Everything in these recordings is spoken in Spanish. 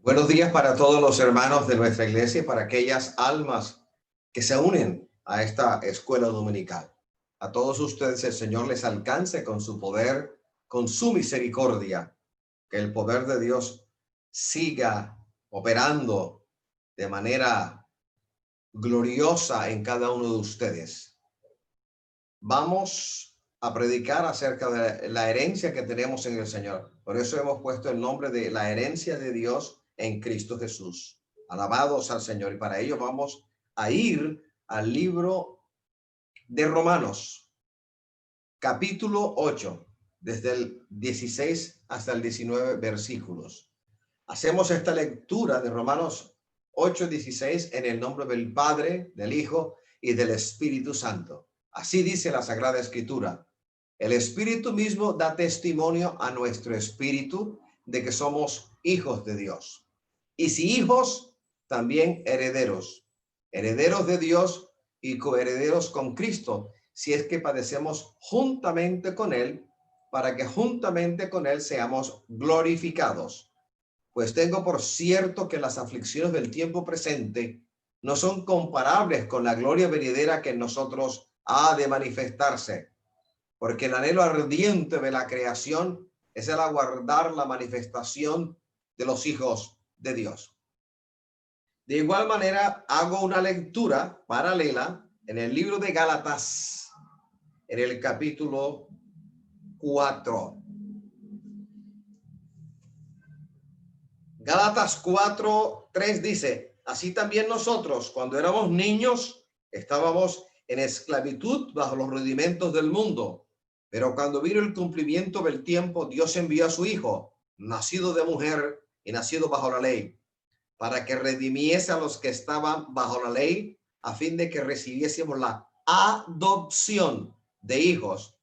Buenos días para todos los hermanos de nuestra iglesia y para aquellas almas que se unen a esta escuela dominical. A todos ustedes el Señor les alcance con su poder, con su misericordia, que el poder de Dios siga operando de manera gloriosa en cada uno de ustedes. Vamos a predicar acerca de la herencia que tenemos en el Señor. Por eso hemos puesto el nombre de la herencia de Dios en Cristo Jesús. Alabados al Señor. Y para ello vamos a ir al libro de Romanos, capítulo 8, desde el 16 hasta el 19 versículos. Hacemos esta lectura de Romanos 8:16 en el nombre del Padre, del Hijo y del Espíritu Santo. Así dice la Sagrada Escritura: el Espíritu mismo da testimonio a nuestro espíritu de que somos hijos de Dios. Y si hijos, también herederos, herederos de Dios y coherederos con Cristo, si es que padecemos juntamente con Él, para que juntamente con Él seamos glorificados. Pues tengo por cierto que las aflicciones del tiempo presente no son comparables con la gloria venidera que en nosotros ha de manifestarse, porque el anhelo ardiente de la creación es el aguardar la manifestación de los hijos de Dios. De igual manera, hago una lectura paralela en el libro de Gálatas, en el capítulo 4. Gálatas 4:3 dice: así también nosotros, cuando éramos niños, estábamos en esclavitud bajo los rudimentos del mundo. Pero cuando vino el cumplimiento del tiempo, Dios envió a su Hijo, nacido de mujer y nacido bajo la ley, para que redimiese a los que estaban bajo la ley, a fin de que recibiésemos la adopción de hijos.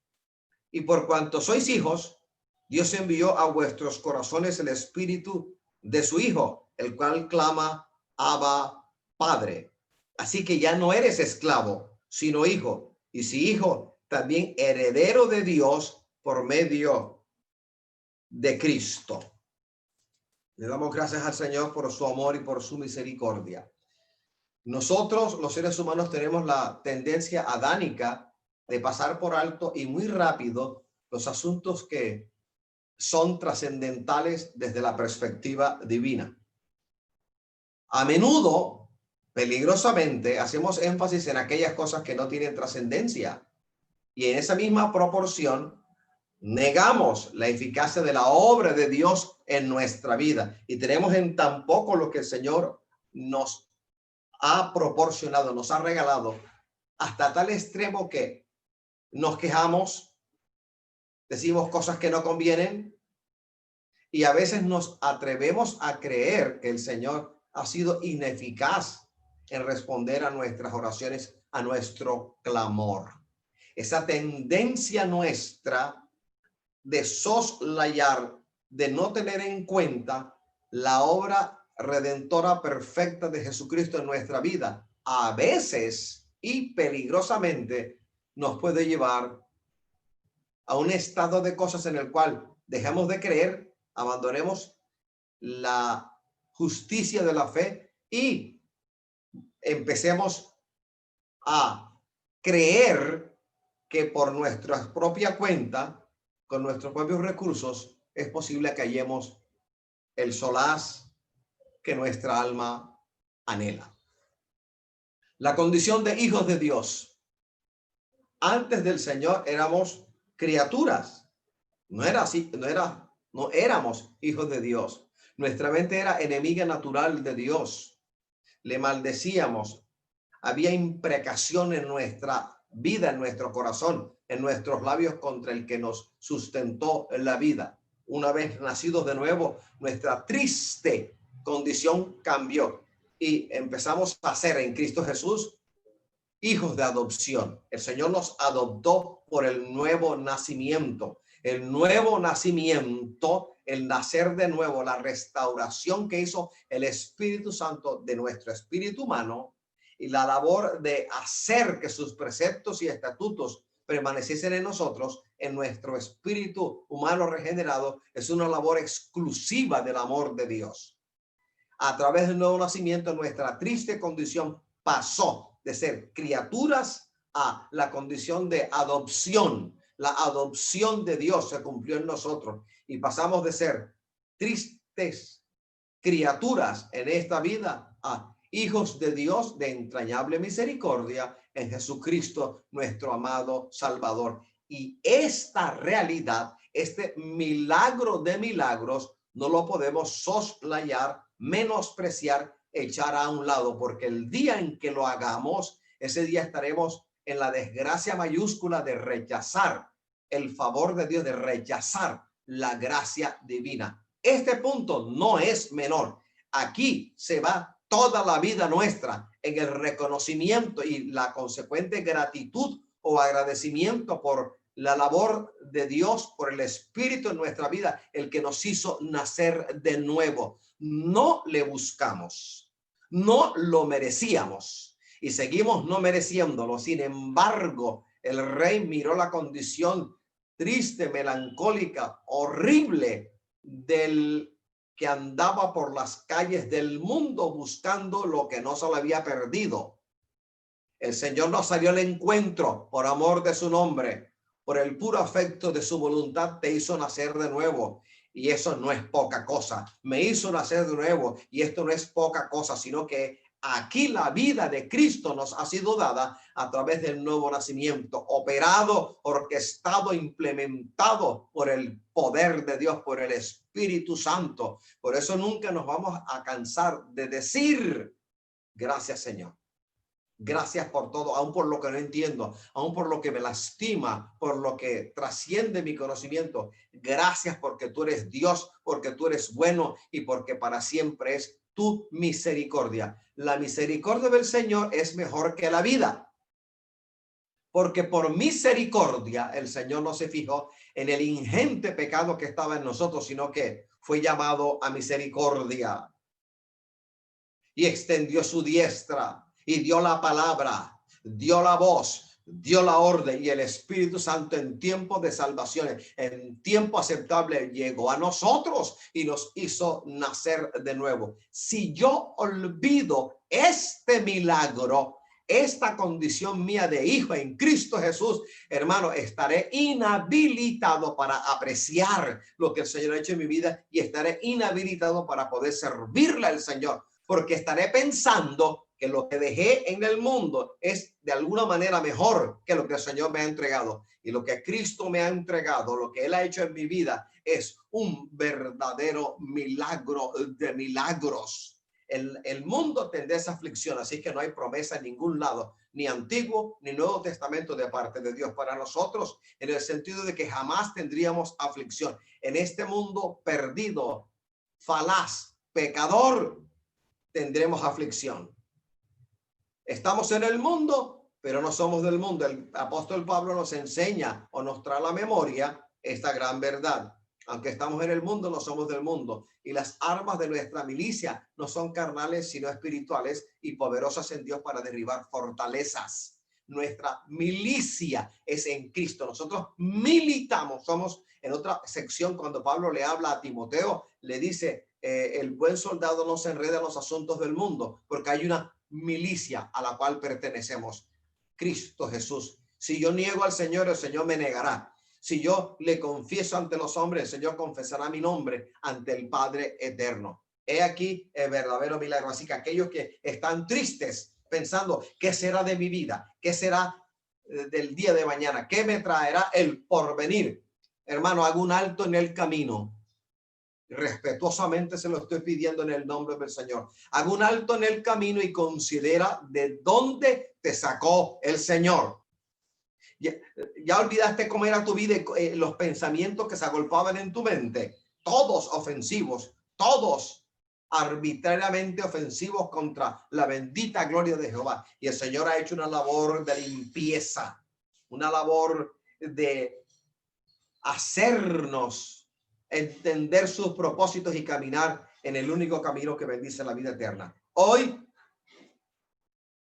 Y por cuanto sois hijos, Dios envió a vuestros corazones el espíritu de su Hijo, el cual clama: Abba, Padre. Así que ya no eres esclavo, sino hijo. Y si hijo, también heredero de Dios por medio de Cristo. Le damos gracias al Señor por su amor y por su misericordia. Nosotros, los seres humanos, tenemos la tendencia adánica de pasar por alto y muy rápido los asuntos que son trascendentales desde la perspectiva divina. A menudo, peligrosamente, hacemos énfasis en aquellas cosas que no tienen trascendencia, y en esa misma proporción negamos la eficacia de la obra de Dios en nuestra vida, y tenemos en tan poco lo que el Señor nos ha proporcionado, nos ha regalado, hasta tal extremo que nos quejamos, decimos cosas que no convienen, y a veces nos atrevemos a creer que el Señor ha sido ineficaz en responder a nuestras oraciones, a nuestro clamor. Esa tendencia nuestra de soslayar, de no tener en cuenta la obra redentora perfecta de Jesucristo en nuestra vida, a veces y peligrosamente nos puede llevar a un estado de cosas en el cual dejamos de creer, abandonemos la justicia de la fe y empecemos a creer que por nuestra propia cuenta, con nuestros propios recursos, es posible que hallemos el solaz que nuestra alma anhela. La condición de hijos de Dios. Antes del Señor éramos criaturas. No era así, no éramos hijos de Dios. Nuestra mente era enemiga natural de Dios. Le maldecíamos. Había imprecación en nuestra vida, en nuestro corazón, en nuestros labios contra el que nos sustentó en la vida. Una vez nacidos de nuevo, nuestra triste condición cambió y empezamos a ser en Cristo Jesús hijos de adopción. El Señor nos adoptó por el nuevo nacimiento. El nuevo nacimiento, el nacer de nuevo, la restauración que hizo el Espíritu Santo de nuestro espíritu humano, y la labor de hacer que sus preceptos y estatutos permaneciesen en nosotros, en nuestro espíritu humano regenerado, es una labor exclusiva del amor de Dios. A través del nuevo nacimiento, nuestra triste condición pasó de ser criaturas a la condición de adopción. La adopción de Dios se cumplió en nosotros y pasamos de ser tristes criaturas en esta vida a hijos de Dios de entrañable misericordia en Jesucristo, nuestro amado Salvador. Y esta realidad, este milagro de milagros, no lo podemos soslayar, menospreciar, echar a un lado, porque el día en que lo hagamos, ese día estaremos en la desgracia mayúscula de rechazar el favor de Dios, de rechazar la gracia divina. Este punto no es menor. Aquí se va toda la vida nuestra en el reconocimiento y la consecuente gratitud o agradecimiento por la labor de Dios, por el Espíritu en nuestra vida, el que nos hizo nacer de nuevo. No le buscamos, no lo merecíamos y seguimos no mereciéndolo. Sin embargo, el rey miró la condición triste, melancólica, horrible del que andaba por las calles del mundo buscando lo que no se le había perdido. El Señor nos salió al encuentro por amor de su nombre, por el puro afecto de su voluntad te hizo nacer de nuevo. Y eso no es poca cosa. Me hizo nacer de nuevo y esto no es poca cosa, sino que aquí la vida de Cristo nos ha sido dada a través del nuevo nacimiento, operado, orquestado, implementado por el poder de Dios, por el Espíritu Santo. Por eso nunca nos vamos a cansar de decir gracias, Señor. Gracias por todo, aún por lo que no entiendo, aún por lo que me lastima, por lo que trasciende mi conocimiento. Gracias porque tú eres Dios, porque tú eres bueno y porque para siempre es tu misericordia. La misericordia del Señor es mejor que la vida, porque por misericordia el Señor no se fijó en el ingente pecado que estaba en nosotros, sino que fue llamado a misericordia y extendió su diestra y dio la palabra, dio la voz, dio la orden y el Espíritu Santo en tiempo de salvación, en tiempo aceptable, llegó a nosotros y nos hizo nacer de nuevo. Si yo olvido este milagro, esta condición mía de hijo en Cristo Jesús, hermano, estaré inhabilitado para apreciar lo que el Señor ha hecho en mi vida y estaré inhabilitado para poder servirle al Señor, porque estaré pensando que lo que dejé en el mundo es de alguna manera mejor que lo que el Señor me ha entregado. Y lo que Cristo me ha entregado, lo que Él ha hecho en mi vida, es un verdadero milagro de milagros. El mundo tendrá esa aflicción, así que no hay promesa en ningún lado, ni Antiguo ni Nuevo Testamento de parte de Dios para nosotros, en el sentido de que jamás tendríamos aflicción. En este mundo perdido, falaz, pecador, tendremos aflicción. Estamos en el mundo, pero no somos del mundo. El apóstol Pablo nos enseña o nos trae a la memoria esta gran verdad. Aunque estamos en el mundo, no somos del mundo. Y las armas de nuestra milicia no son carnales, sino espirituales y poderosas en Dios para derribar fortalezas. Nuestra milicia es en Cristo. Nosotros militamos. Somos en otra sección cuando Pablo le habla a Timoteo, le dice, el buen soldado no se enreda en los asuntos del mundo, porque hay una milicia a la cual pertenecemos, Cristo Jesús. Si yo niego al Señor, el Señor me negará. Si yo le confieso ante los hombres, el Señor confesará mi nombre ante el Padre eterno. He aquí el verdadero milagro. Así que aquellos que están tristes pensando, ¿qué será de mi vida? ¿Qué será del día de mañana? ¿Qué me traerá el porvenir? Hermano, hago un alto en el camino. Respetuosamente se lo estoy pidiendo en el nombre del Señor. Haga un alto en el camino y considera de dónde te sacó el Señor. Ya olvidaste cómo era tu vida, los pensamientos que se agolpaban en tu mente, todos ofensivos, todos arbitrariamente ofensivos contra la bendita gloria de Jehová. Y el Señor ha hecho una labor de limpieza, una labor de hacernos entender sus propósitos y caminar en el único camino que bendice la vida eterna. Hoy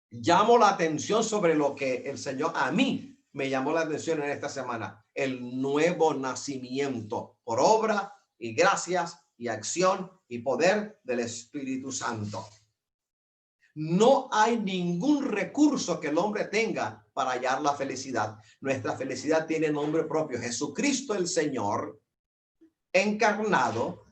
llamo la atención sobre lo que el Señor a mí me llamó la atención en esta semana: el nuevo nacimiento por obra y gracias y acción y poder del Espíritu Santo. No hay ningún recurso que el hombre tenga para hallar la felicidad. Nuestra felicidad tiene nombre propio: Jesucristo el Señor, encarnado,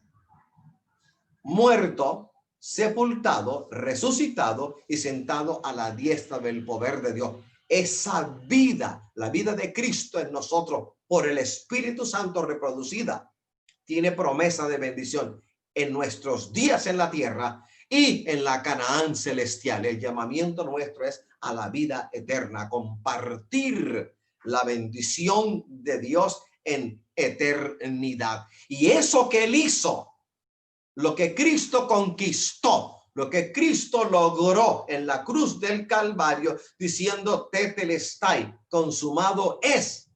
muerto, sepultado, resucitado y sentado a la diestra del poder de Dios. Esa vida, la vida de Cristo en nosotros por el Espíritu Santo reproducida, tiene promesa de bendición en nuestros días en la tierra y en la Canaán celestial. El llamamiento nuestro es a la vida eterna, compartir la bendición de Dios en eternidad. Y eso que él hizo, lo que Cristo conquistó, lo que Cristo logró en la cruz del Calvario, diciendo tetelestai, consumado es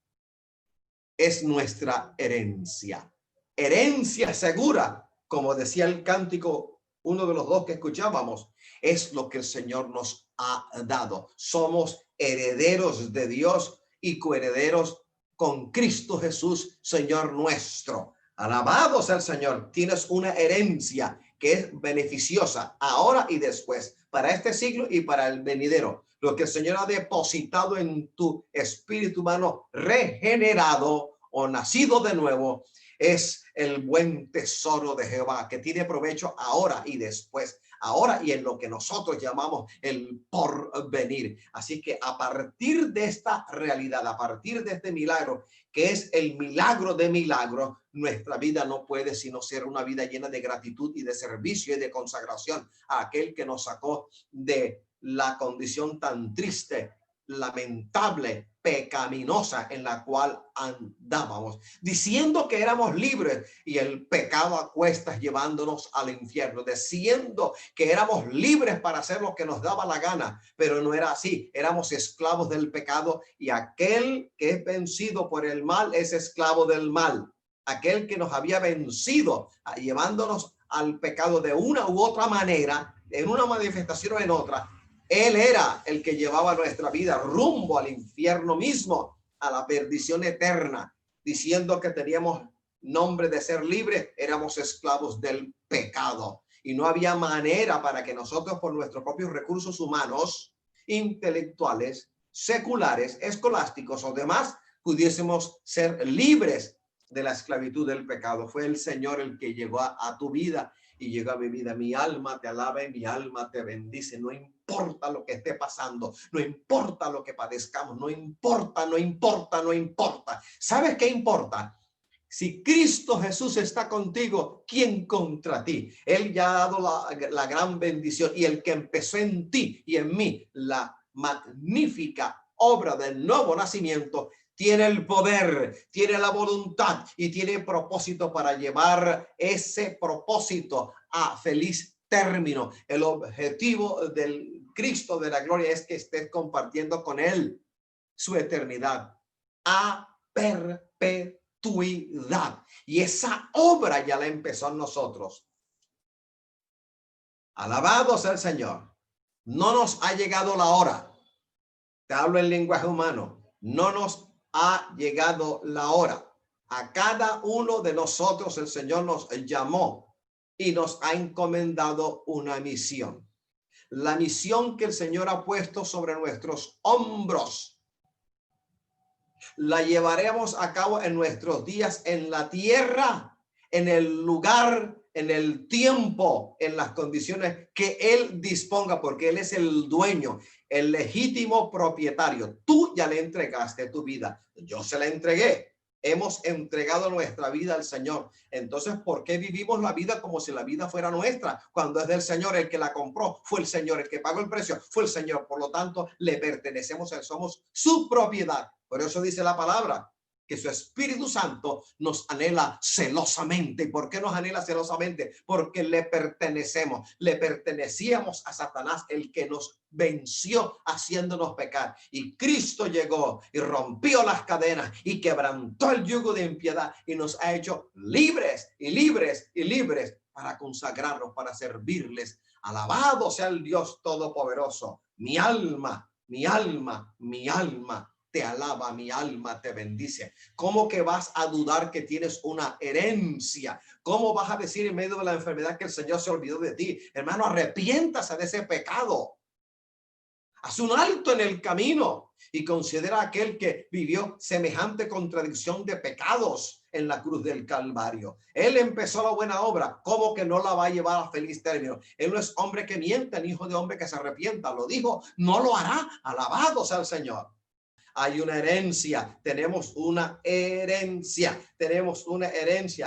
nuestra herencia. Herencia segura, como decía el cántico, uno de los dos que escuchábamos, es lo que el Señor nos ha dado. Somos herederos de Dios y coherederos con Cristo Jesús, Señor nuestro. Alabado sea el Señor. Tienes una herencia que es beneficiosa ahora y después, para este siglo y para el venidero. Lo que el Señor ha depositado en tu espíritu humano regenerado o nacido de nuevo es el buen tesoro de Jehová, que tiene provecho ahora y después, ahora y en lo que nosotros llamamos el porvenir. Así que a partir de esta realidad, a partir de este milagro, que es el milagro de milagros, nuestra vida no puede sino ser una vida llena de gratitud y de servicio y de consagración a aquel que nos sacó de la condición tan triste, lamentable, pecaminosa en la cual andábamos, diciendo que éramos libres y el pecado a cuestas llevándonos al infierno, diciendo que éramos libres para hacer lo que nos daba la gana, pero no era así. Éramos esclavos del pecado y aquel que es vencido por el mal es esclavo del mal. Aquel que nos había vencido llevándonos al pecado de una u otra manera, en una manifestación o en otra, él era el que llevaba nuestra vida rumbo al infierno mismo, a la perdición eterna, diciendo que teníamos nombre de ser libres, éramos esclavos del pecado. Y no había manera para que nosotros, por nuestros propios recursos humanos, intelectuales, seculares, escolásticos o demás, pudiésemos ser libres de la esclavitud del pecado. Fue el Señor el que llegó a tu vida y llegó a mi vida. Mi alma te alaba y mi alma te bendice. No importa lo que esté pasando, no importa lo que padezcamos, no importa, no importa, no importa. ¿Sabes qué importa? Si Cristo Jesús está contigo, ¿quién contra ti? Él ya ha dado la gran bendición, y el que empezó en ti y en mí la magnífica obra del nuevo nacimiento, tiene el poder, tiene la voluntad y tiene propósito para llevar ese propósito a feliz término. El objetivo del Cristo de la gloria es que estés compartiendo con él su eternidad a perpetuidad. Y esa obra ya la empezó en nosotros. Alabado sea el Señor. No nos ha llegado la hora. Te hablo en lenguaje humano. No nos ha llegado la hora. A cada uno de nosotros el Señor nos llamó y nos ha encomendado una misión. La misión que el Señor ha puesto sobre nuestros hombros la llevaremos a cabo en nuestros días en la tierra, en el lugar, en el tiempo, en las condiciones que Él disponga, porque Él es el dueño, el legítimo propietario. Tú ya le entregaste tu vida, yo se la entregué. Hemos entregado nuestra vida al Señor. Entonces, ¿por qué vivimos la vida como si la vida fuera nuestra? Cuando es del Señor. El que la compró fue el Señor, el que pagó el precio fue el Señor. Por lo tanto, le pertenecemos a él, somos su propiedad. Por eso dice la palabra que su Espíritu Santo nos anhela celosamente. ¿Y por qué nos anhela celosamente? Porque le pertenecemos. Le pertenecíamos a Satanás, el que nos venció haciéndonos pecar. Y Cristo llegó y rompió las cadenas y quebrantó el yugo de impiedad y nos ha hecho libres y libres y libres para consagrarnos, para servirles. Alabado sea el Dios Todopoderoso. Mi alma, mi alma, mi alma te alaba, mi alma te bendice. ¿Cómo que vas a dudar que tienes una herencia? ¿Cómo vas a decir en medio de la enfermedad que el Señor se olvidó de ti? Hermano, arrepiéntase de ese pecado. Haz un alto en el camino y considera a aquel que vivió semejante contradicción de pecados en la cruz del Calvario. Él empezó la buena obra, ¿cómo que no la va a llevar a feliz término? Él no es hombre que mienta, ni hijo de hombre que se arrepienta. Lo dijo, no lo hará. Alabado sea el Señor. Hay una herencia, tenemos una herencia,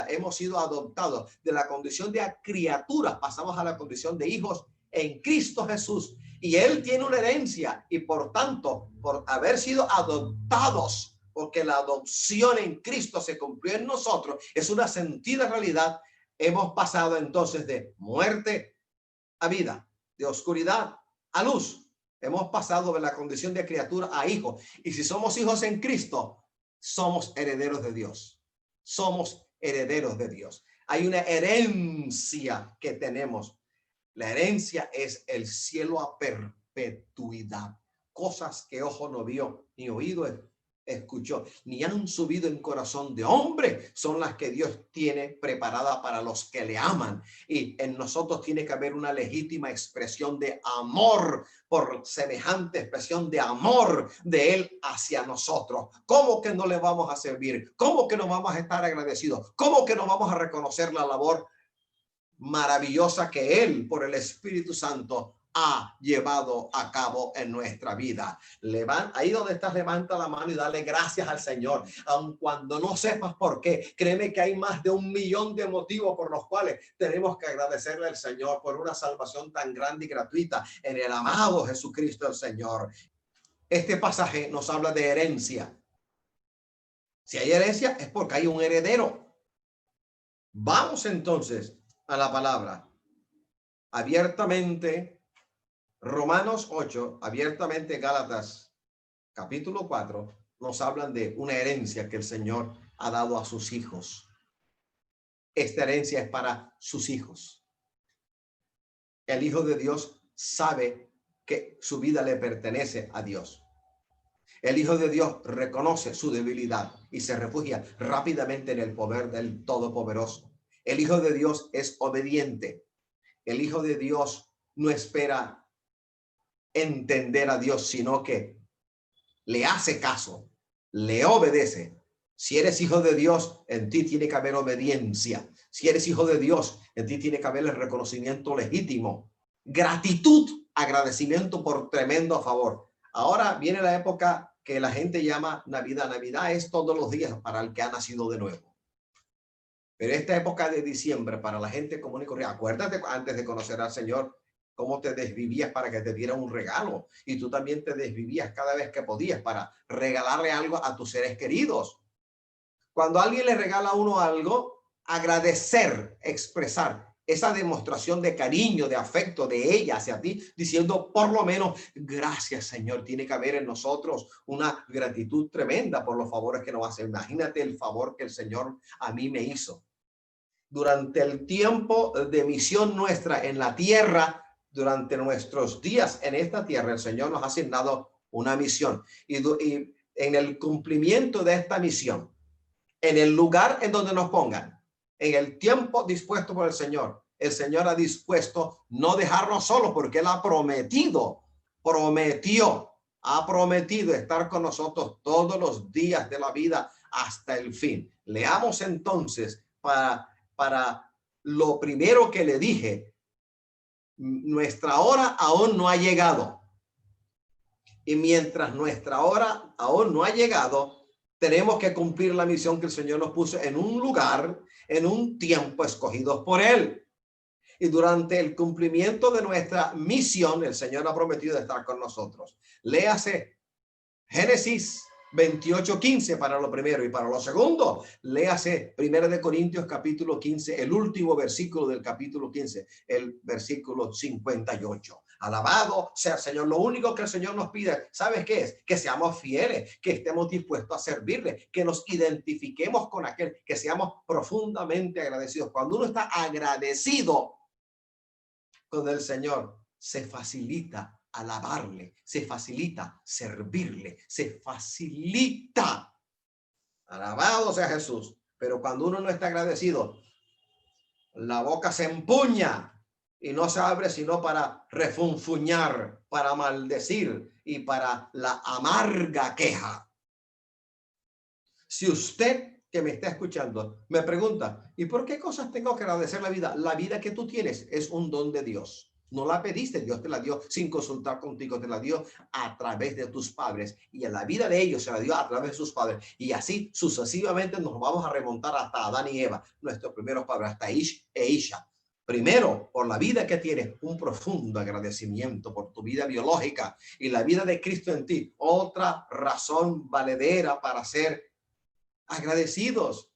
hemos sido adoptados de la condición de criaturas, pasamos a la condición de hijos en Cristo Jesús, y Él tiene una herencia, y por tanto, por haber sido adoptados, porque la adopción en Cristo se cumplió en nosotros, es una sentida realidad. Hemos pasado entonces de muerte a vida, de oscuridad a luz. Hemos pasado de la condición de criatura a hijo. Y si somos hijos en Cristo, somos herederos de Dios. Somos herederos de Dios. Hay una herencia que tenemos. La herencia es el cielo a perpetuidad. Cosas que ojo no vio, ni oído escuchó, ni han subido en corazón de hombre, son las que Dios tiene preparada para los que le aman. Y en nosotros tiene que haber una legítima expresión de amor por semejante expresión de amor de Él hacia nosotros. ¿Cómo que no le vamos a servir? ¿Cómo que no vamos a estar agradecidos? ¿Cómo que no vamos a reconocer la labor maravillosa que Él, por el Espíritu Santo, ha llevado a cabo en nuestra vida? Ahí donde estás, levanta la mano y dale gracias al Señor, aun cuando no sepas por qué. Créeme que hay más de 1 millón de motivos por los cuales tenemos que agradecerle al Señor por una salvación tan grande y gratuita en el amado Jesucristo el Señor. Este pasaje nos habla de herencia. Si hay herencia es porque hay un heredero. Vamos entonces a la palabra. Abiertamente Romanos 8, abiertamente Gálatas capítulo 4, nos hablan de una herencia que el Señor ha dado a sus hijos. Esta herencia es para sus hijos. El Hijo de Dios sabe que su vida le pertenece a Dios. El Hijo de Dios reconoce su debilidad y se refugia rápidamente en el poder del Todopoderoso. El Hijo de Dios es obediente. El Hijo de Dios no espera entender a Dios, sino que le hace caso, le obedece. Si eres hijo de Dios, en ti tiene que haber obediencia. Si eres hijo de Dios, en ti tiene que haber el reconocimiento legítimo, gratitud, agradecimiento por tremendo favor. Ahora viene la época que la gente llama Navidad. Navidad es todos los días para el que ha nacido de nuevo. Pero esta época de diciembre, para la gente común y corriente, acuérdate antes de conocer al Señor, cómo te desvivías para que te diera un regalo, y tú también te desvivías cada vez que podías para regalarle algo a tus seres queridos. Cuando alguien le regala a uno algo, agradecer, expresar esa demostración de cariño, de afecto de ella hacia ti, diciendo por lo menos gracias, Señor. Tiene que haber en nosotros una gratitud tremenda por los favores que nos hace. Imagínate el favor que el Señor a mí me hizo. Durante el tiempo de misión nuestra en la tierra, durante nuestros días en esta tierra, el Señor nos ha asignado una misión, y en el cumplimiento de esta misión, en el lugar en donde nos pongan, en el tiempo dispuesto por el Señor ha dispuesto no dejarnos solos, porque Él ha prometido estar con nosotros todos los días de la vida hasta el fin. Leamos entonces para lo primero que le dije. Nuestra hora aún no ha llegado. Y mientras nuestra hora aún no ha llegado, tenemos que cumplir la misión que el Señor nos puso en un lugar, en un tiempo escogidos por Él. Y durante el cumplimiento de nuestra misión, el Señor ha prometido estar con nosotros. Léase Génesis 28:15 para lo primero, y para lo segundo, léase 1 Corintios capítulo 15, el último versículo del capítulo 15, el versículo 58. Alabado sea el Señor. Lo único que el Señor nos pide, ¿sabes qué es? Que seamos fieles, que estemos dispuestos a servirle, que nos identifiquemos con aquel, que seamos profundamente agradecidos. Cuando uno está agradecido con el Señor, se facilita alabarle, se facilita servirle, se facilita. Alabado sea Jesús. Pero cuando uno no está agradecido, la boca se empuña y no se abre sino para refunfuñar, para maldecir y para la amarga queja. Si usted que me está escuchando me pregunta, ¿y por qué cosas tengo que agradecer la vida? La vida que tú tienes es un don de Dios. No la pediste, Dios te la dio sin consultar contigo, te la dio a través de tus padres y en la vida de ellos se la dio a través de sus padres y así sucesivamente nos vamos a remontar hasta Adán y Eva, nuestros primeros padres, hasta Ish e Isha. Primero, por la vida que tienes, un profundo agradecimiento por tu vida biológica y la vida de Cristo en ti. Otra razón valedera para ser agradecidos,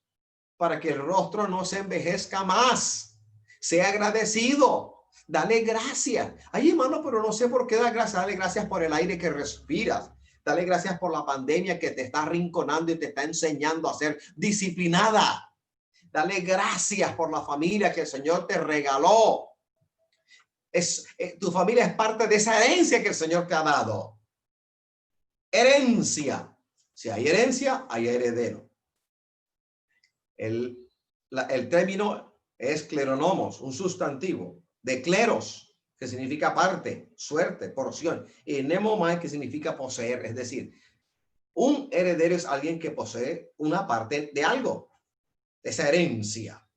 para que el rostro no se envejezca más. Sea agradecido. Dale gracias. Ay, hermano, pero no sé por qué dar gracias. Dale gracias por el aire que respiras. Dale gracias por la pandemia que te está arrinconando y te está enseñando a ser disciplinada. Dale gracias por la familia que el Señor te regaló. Tu familia es parte de esa herencia que el Señor te ha dado. Herencia. Si hay herencia, hay heredero. El término es cleronomos, un sustantivo de cleros, que significa parte, suerte, porción, y nemomai, que significa poseer, es decir, un heredero es alguien que posee una parte de algo, esa herencia,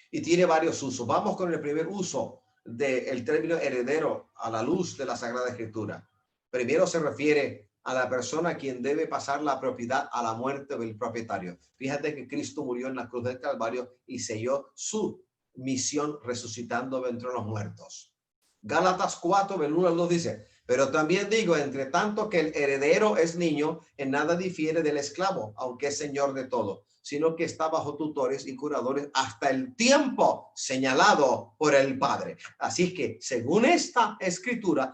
y tiene varios usos. Vamos con el primer uso del término heredero a la luz de la Sagrada Escritura. Primero se refiere a la persona a quien debe pasar la propiedad a la muerte del propietario. Fíjate que Cristo murió en la cruz del Calvario y selló su misión resucitando entre los muertos. Gálatas 4, del 1 al 2 dice, pero también digo, entre tanto que el heredero es niño, en nada difiere del esclavo, aunque es señor de todo, sino que está bajo tutores y curadores hasta el tiempo señalado por el Padre. Así que, según esta escritura,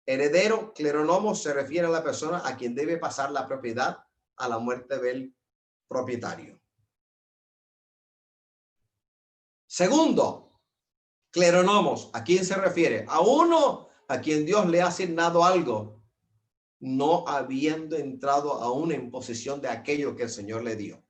heredero, cleronomos, se refiere a la persona a quien debe pasar la propiedad a la muerte del propietario. Segundo, cleronomos, ¿a quién se refiere? A uno a quien Dios le ha asignado algo, no habiendo entrado aún en posesión de aquello que el Señor le dio.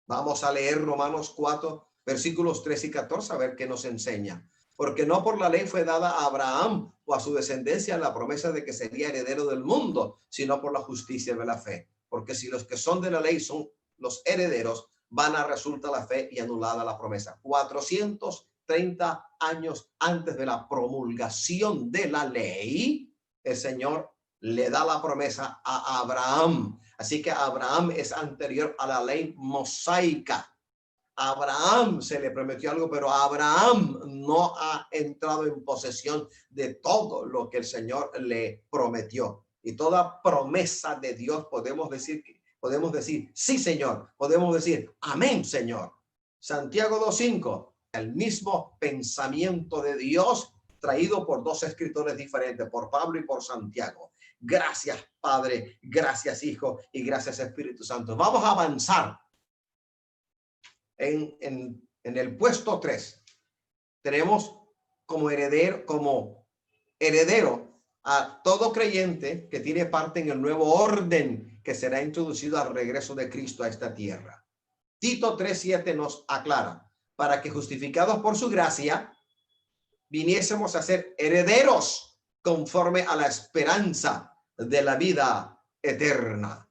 Vamos a leer Romanos 4, versículos 3 y 14, a ver qué nos enseña. Porque no por la ley fue dada a Abraham o a su descendencia la promesa de que sería heredero del mundo, sino por la justicia de la fe. Porque si los que son de la ley son los herederos, vana resulta la fe y anulada la promesa. 430 años antes de la promulgación de la ley, el Señor le da la promesa a Abraham. Así que Abraham es anterior a la ley mosaica. A Abraham se le prometió algo, pero Abraham no ha entrado en posesión de todo lo que el Señor le prometió. Y toda promesa de Dios podemos decir, sí, Señor. Podemos decir, amén, Señor. Santiago 2:5, el mismo pensamiento de Dios traído por dos escritores diferentes, por Pablo y por Santiago. Gracias, Padre, gracias, Hijo, y gracias, Espíritu Santo. Vamos a avanzar. En el puesto 3 tenemos como heredero a todo creyente que tiene parte en el nuevo orden que será introducido al regreso de Cristo a esta tierra. Tito 3:7 nos aclara, para que justificados por su gracia viniésemos a ser herederos conforme a la esperanza de la vida eterna.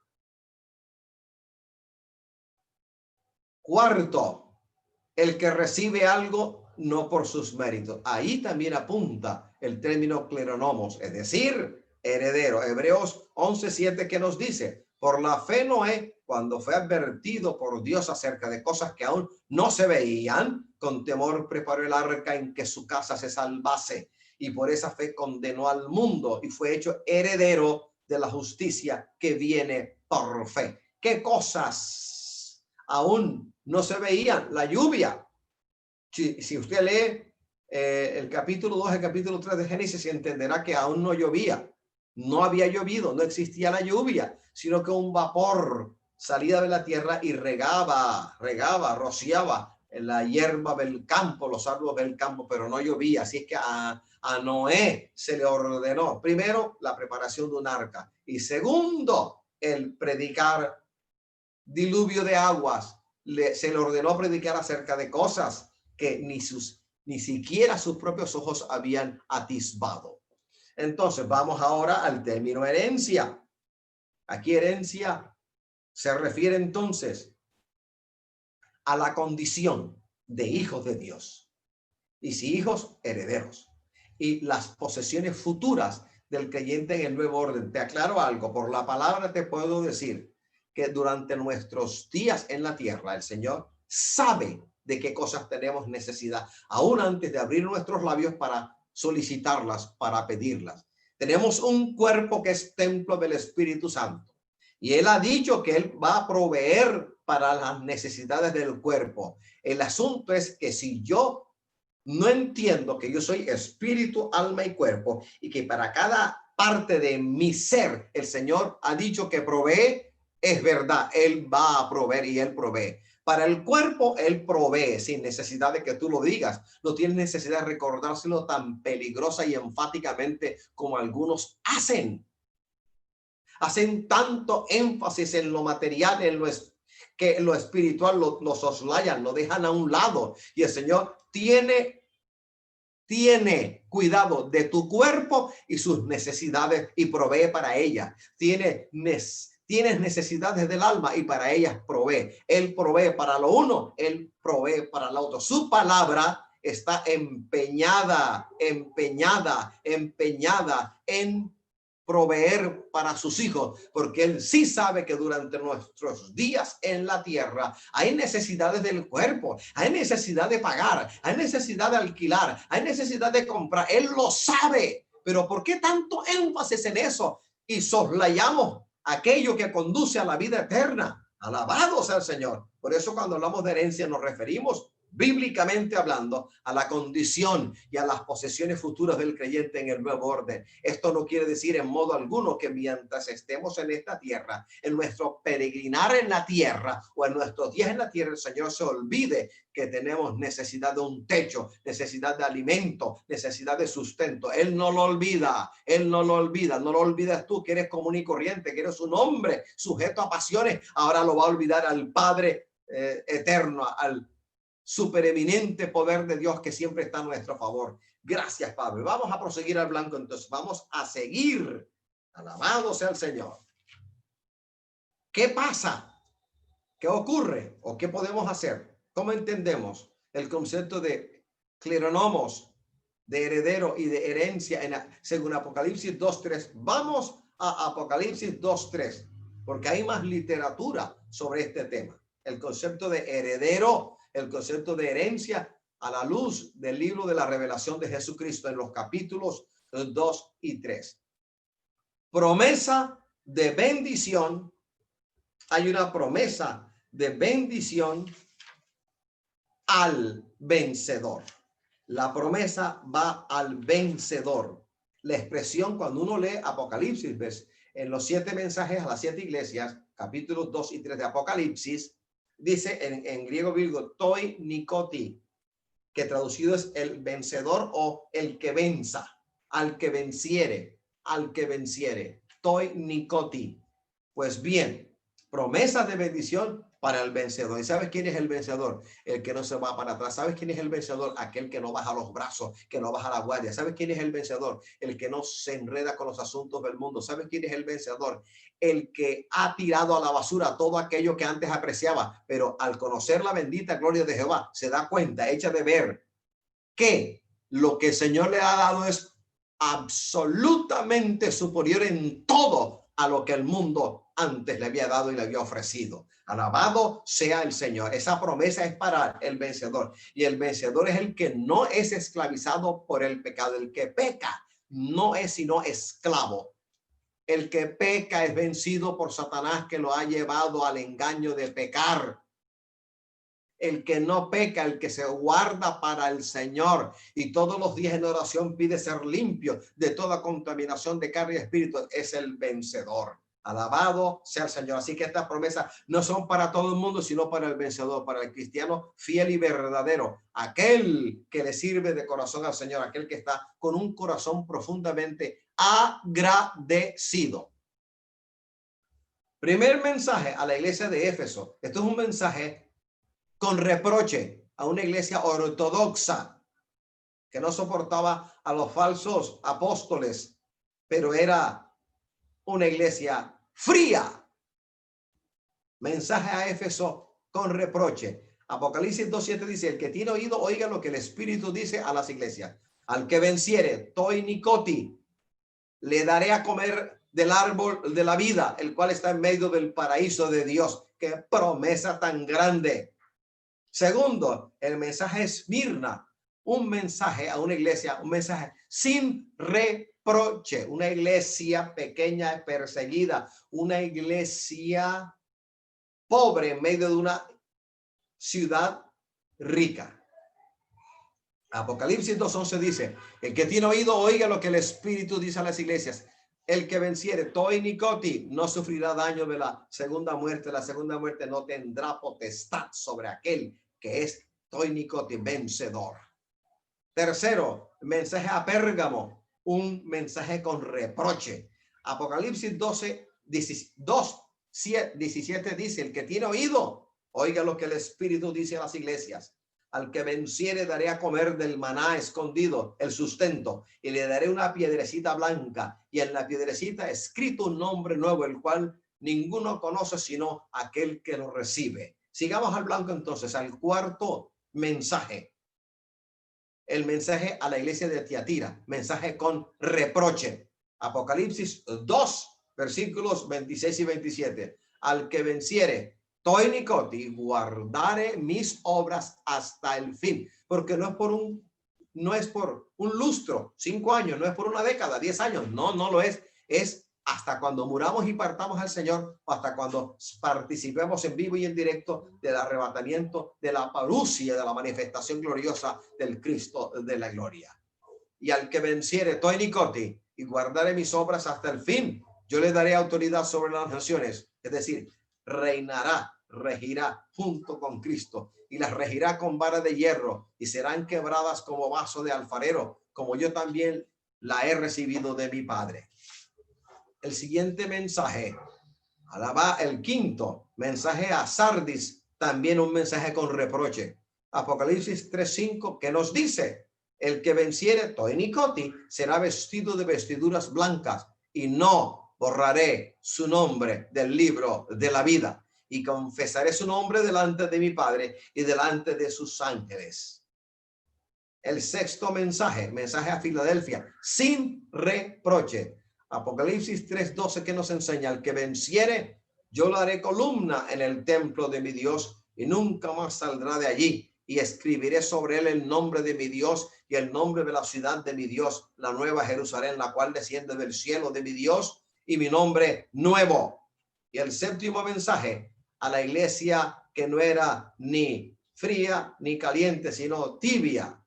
Cuarto, el que recibe algo no por sus méritos. Ahí también apunta el término cleronomos, es decir, heredero. Hebreos 11:7 que nos dice, por la fe Noé, cuando fue advertido por Dios acerca de cosas que aún no se veían, con temor preparó el arca en que su casa se salvase, y por esa fe condenó al mundo y fue hecho heredero de la justicia que viene por fe. ¿Qué cosas aún no se veían? La lluvia. Si usted lee el capítulo 2, el capítulo 3 de Génesis, entenderá que aún no llovía. No había llovido, no existía la lluvia, sino que un vapor salía de la tierra y regaba, rociaba la hierba del campo, los árboles del campo, pero no llovía. Así es que a Noé se le ordenó, primero, la preparación de un arca, y segundo, el predicar diluvio de aguas. Se le ordenó predicar acerca de cosas que ni siquiera sus propios ojos habían atisbado. Entonces, vamos ahora al término herencia. Aquí herencia se refiere entonces a la condición de hijos de Dios. Y si hijos, herederos. Y las posesiones futuras del creyente en el nuevo orden. Te aclaro algo, por la palabra te puedo decir que durante nuestros días en la tierra, el Señor sabe de qué cosas tenemos necesidad, aún antes de abrir nuestros labios para solicitarlas, para pedirlas. Tenemos un cuerpo que es templo del Espíritu Santo. Y Él ha dicho que Él va a proveer para las necesidades del cuerpo. El asunto es que si yo no entiendo que yo soy espíritu, alma y cuerpo, y que para cada parte de mi ser el Señor ha dicho que provee, es verdad, Él va a proveer y Él provee. Para el cuerpo, Él provee sin necesidad de que tú lo digas. No tienes necesidad de recordárselo tan peligrosa y enfáticamente como algunos hacen. Hacen tanto énfasis en lo material, que lo espiritual lo soslayan, lo dejan a un lado. Y el Señor tiene cuidado de tu cuerpo y sus necesidades y provee para ella. Tienes necesidades del alma y para ellas provee. Él provee para lo uno, Él provee para lo otro. Su palabra está empeñada en proveer para sus hijos, porque Él sí sabe que durante nuestros días en la tierra hay necesidades del cuerpo, hay necesidad de pagar, hay necesidad de alquilar, hay necesidad de comprar. Él lo sabe, pero ¿por qué tanto énfasis en eso? Y soslayamos aquello que conduce a la vida eterna. Alabado sea el Señor. Por eso cuando hablamos de herencia nos referimos, bíblicamente hablando, a la condición y a las posesiones futuras del creyente en el nuevo orden. Esto no quiere decir en modo alguno que mientras estemos en esta tierra, en nuestro peregrinar en la tierra o en nuestros días en la tierra, el Señor se olvide que tenemos necesidad de un techo, necesidad de alimento, necesidad de sustento. Él no lo olvida, Él no lo olvida. No lo olvidas tú, que eres común y corriente, que eres un hombre sujeto a pasiones. Ahora lo va a olvidar al Padre eterno, al supereminente poder de Dios que siempre está a nuestro favor. Gracias, Padre. Vamos a proseguir al blanco, entonces vamos a seguir. Alabado sea el Señor. ¿Qué pasa? ¿Qué ocurre? ¿O qué podemos hacer? ¿Cómo entendemos el concepto de cleronomos, de heredero y de herencia según Apocalipsis 2:3? Vamos a Apocalipsis 2:3, porque hay más literatura sobre este tema. El concepto de heredero, el concepto de herencia a la luz del libro de la revelación de Jesucristo en los capítulos 2 y 3. Promesa de bendición. Hay una promesa de bendición al vencedor. La promesa va al vencedor. La expresión, cuando uno lee Apocalipsis, ¿ves? En los 7 mensajes a las 7 iglesias, capítulos 2 y 3 de Apocalipsis, dice en griego bíblico, toi nikoti, que traducido es el vencedor o el que venza, al que venciere, toi nikoti. Pues bien, promesas de bendición para el vencedor. ¿Y sabes quién es el vencedor? El que no se va para atrás. ¿Sabes quién es el vencedor? Aquel que no baja los brazos, que no baja la guardia. ¿Sabes quién es el vencedor? El que no se enreda con los asuntos del mundo. ¿Sabes quién es el vencedor? El que ha tirado a la basura todo aquello que antes apreciaba, pero al conocer la bendita gloria de Jehová, se da cuenta, echa de ver que lo que el Señor le ha dado es absolutamente superior en todo a lo que el mundo antes le había dado y le había ofrecido. Alabado sea el Señor. Esa promesa es para el vencedor. Y el vencedor es el que no es esclavizado por el pecado. El que peca no es sino esclavo. El que peca es vencido por Satanás, que lo ha llevado al engaño de pecar. El que no peca, el que se guarda para el Señor y todos los días en oración pide ser limpio de toda contaminación de carne y espíritu, es el vencedor. Alabado sea el Señor. Así que estas promesas no son para todo el mundo, sino para el vencedor, para el cristiano fiel y verdadero, aquel que le sirve de corazón al Señor, aquel que está con un corazón profundamente agradecido. Primer mensaje a la iglesia de Éfeso. Esto es un mensaje con reproche a una iglesia ortodoxa que no soportaba a los falsos apóstoles, pero era una iglesia fría. Mensaje a Éfeso con reproche. Apocalipsis 2:7 dice: el que tiene oído, oiga lo que el Espíritu dice a las iglesias. Al que venciere, toi nikoti, le daré a comer del árbol de la vida, el cual está en medio del paraíso de Dios. Qué promesa tan grande. Segundo, el mensaje es Esmirna, un mensaje a una iglesia, un mensaje sin reproche, una iglesia pequeña y perseguida, una iglesia pobre en medio de una ciudad rica. Apocalipsis 2:11 dice: el que tiene oído, oiga lo que el Espíritu dice a las iglesias. El que venciere, toi nikoti, no sufrirá daño de la segunda muerte. La segunda muerte no tendrá potestad sobre aquel que es toi nikoti, vencedor. Tercero, mensaje a Pérgamo, un mensaje con reproche. Apocalipsis 17 dice: el que tiene oído, oiga lo que el Espíritu dice a las iglesias. Al que venciere daré a comer del maná escondido, el sustento, y le daré una piedrecita blanca, y en la piedrecita escrito un nombre nuevo, el cual ninguno conoce sino aquel que lo recibe. Sigamos al blanco entonces, al cuarto mensaje. El mensaje a la iglesia de Tiatira, mensaje con reproche. Apocalipsis 2, versículos 26 y 27. Al que venciere, toi nikoti, guardaré mis obras hasta el fin, porque no es por un lustro, 5 años, no es por una década, 10 años, no lo es, es hasta cuando muramos y partamos al Señor, o hasta cuando participemos en vivo y en directo del arrebatamiento, de la parusia, de la manifestación gloriosa del Cristo de la gloria. Y al que venciere, toi nikoti, y guardaré mis obras hasta el fin, yo le daré autoridad sobre las naciones, es decir, reinará, regirá junto con Cristo, y las regirá con vara de hierro, y serán quebradas como vaso de alfarero, como yo también la he recibido de mi Padre. El siguiente mensaje, el quinto mensaje a Sardis, también un mensaje con reproche. Apocalipsis 3:5, que nos dice: el que venciere, toi nikoti, será vestido de vestiduras blancas, y no borraré su nombre del libro de la vida, y confesaré su nombre delante de mi Padre y delante de sus ángeles. El sexto mensaje a Filadelfia, sin reproche. Apocalipsis 3:12, que nos enseña: el que venciere, yo lo haré columna en el templo de mi Dios, y nunca más saldrá de allí, y escribiré sobre él el nombre de mi Dios y el nombre de la ciudad de mi Dios, la nueva Jerusalén, la cual desciende del cielo de mi Dios, y mi nombre nuevo. Y el séptimo mensaje a la iglesia que no era ni fría ni caliente, sino tibia.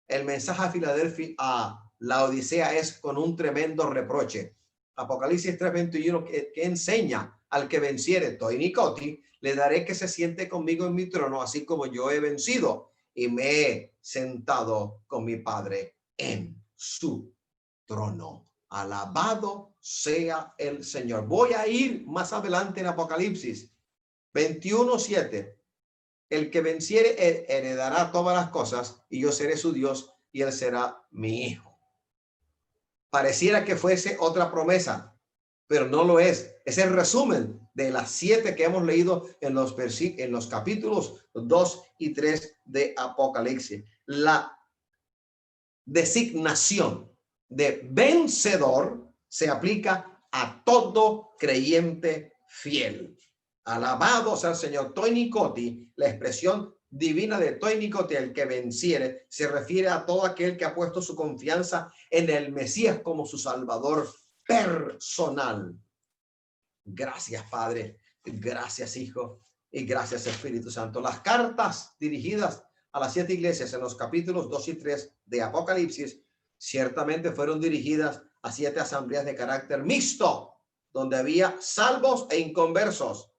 El mensaje a Filadelfia, a la Odisea, es con un tremendo reproche. Apocalipsis 3:21, que enseña: al que venciere, toi nikoti, le daré que se siente conmigo en mi trono, así como yo he vencido y me he sentado con mi Padre en su trono. Alabado sea el Señor. Voy a ir más adelante en Apocalipsis 21:7. El que venciere heredará todas las cosas, y yo seré su Dios y él será mi hijo. Pareciera que fuese otra promesa, pero no lo es. Es el resumen de las 7 que hemos leído en los capítulos 2 y 3 de Apocalipsis. La designación de vencedor se aplica a todo creyente fiel. Alabado sea el Señor. Toi nikoti, la expresión divina de toi nikoti, el que venciere, se refiere a todo aquel que ha puesto su confianza en el Mesías como su Salvador personal. Gracias, Padre. Gracias, Hijo. Y gracias, Espíritu Santo. Las cartas dirigidas a las 7 iglesias en los capítulos 2 y 3 de Apocalipsis ciertamente fueron dirigidas a 7 asambleas de carácter mixto, donde había salvos e inconversos.